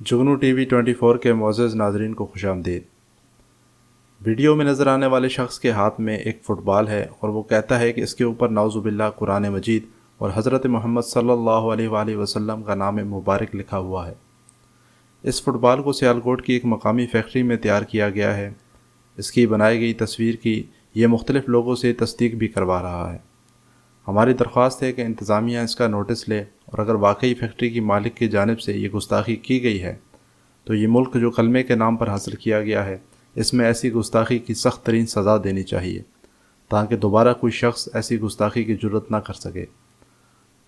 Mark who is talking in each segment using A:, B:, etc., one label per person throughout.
A: जुगनू TV 24 के मुअज़्ज़ज़ नाज़रीन को खुशामदीद। वीडियो में नज़र आने वाले शख्स के हाथ में एक फ़ुटबॉल है और वो कहता है कि इसके ऊपर नाउज़ुबिल्लाह कुरान मजीद और हज़रत मोहम्मद सल्लल्लाहु अलैहि वसल्लम का नाम मुबारक लिखा हुआ है। इस फ़ुटबॉल को सियालकोट की एक मकामी फैक्ट्री में तैयार किया गया है। इसकी बनाई गई तस्वीर की ये मुख्तलिफ़ लोगों से तस्दीक भी करवा रहा है। हमारी दरख्वास्त है कि इंतज़ामिया इसका नोटिस ले और अगर वाकई फैक्ट्री की मालिक की जानिब से ये गुस्ताखी की गई है तो ये मुल्क जो कलमे के नाम पर हासिल किया गया है इसमें ऐसी गुस्ताखी की सख्त तरीन सज़ा देनी चाहिए ताकि दोबारा कोई शख्स ऐसी गुस्ताखी की जुर्रत ना कर सके।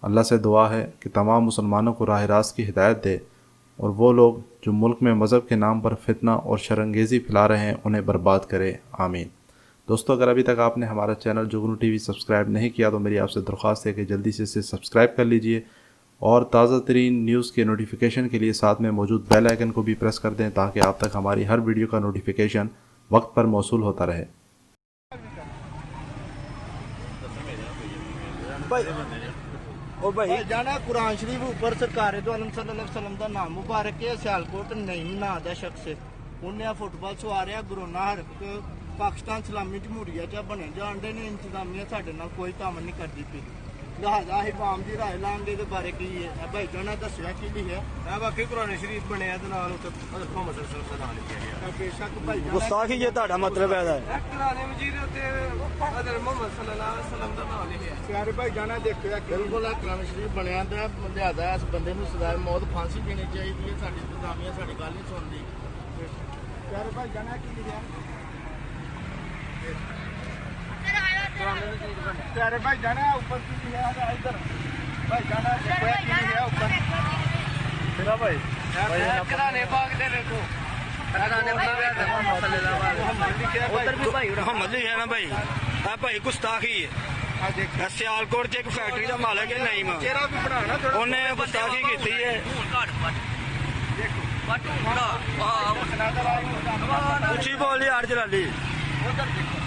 A: अल्लाह से दुआ है कि तमाम मुसलमानों को राह रास्त की हिदायत दे और वो लोग जो मुल्क में मज़हब के नाम पर फितना और शरंगेज़ी फैला रहे हैं उन्हें बर्बाद करे। आमीन। दोस्तों, अगर अभी तक आपने हमारा चैनल जुगनू टीवी सब्सक्राइब नहीं किया तो मेरी आपसे दरख्वास्त है कि जल्दी से इसे सब्सक्राइब कर लीजिए और ताज़ा तरीन न्यूज़ के नोटिफिकेशन के लिए साथ में मौजूद बेल आइकन को भी प्रेस कर दें ताकि आप तक हमारी हर वीडियो का नोटिफिकेशन वक्त पर मौसूल होता रहे।
B: भाई जाना कुरान शरीफ ऊपर सरकार दो आलम सल्लल्लाहु अलैहि वसल्लम का नाम मुबारक है। सियालकोट नहीं ना दा शख्स उन्हें फुटबॉल सवा रहा गुरोना हरक पाकिस्तान सलामी जमहूरिया च बने जाते ने। इंतजामिया साडे नाल कोई काम नहीं करती पी, लिहाजा असीं आवाम दी राय लांगे दे बारे की है। भाई जाना दस्सिया की लिखिया बाकी कुरान शरीफ बनया ते नाल उत्ते मोहम्मद सल्लल्लाहु अलैहि वसल्लम नाम लिखिया गया। बेशक भाई
C: गुस्ताखी ये ਤੁਹਾਡਾ मतलब है
D: कुरान मजीद उत्ते हज़रत मोहम्मद सल्लल्लाहु अलैहि वसल्लम दा नाम लिखिया।
B: प्यारे भाई जाना देखिया बिल्कुल कुरान शरीफ बनया ते लिहाजा इस बंदे नूं सज़ा मौत फांसी देनी चाहिए। साडी इंतजामिया साडी गल नहीं सुनदी। प्यारे भाई जाना की लिखिया प्यारे भाई जाना ऊपर की लिखा है इधर भाई जाना देखो की लिखा ऊपर तेरा भाई
D: कुरान पाक दे देखो
B: उधर भी भाई
C: मोहम्मद लिखा ना भाई। भाई गुस्ताखी है। सियालकोट च एक फैक्ट्री का मालिक है नईम,
B: चेहरा भी बनाना थोड़ा
C: उन्हें गुस्ताखी की है।
D: देखो
C: उची बोल यार जलाली।
B: उधर देखो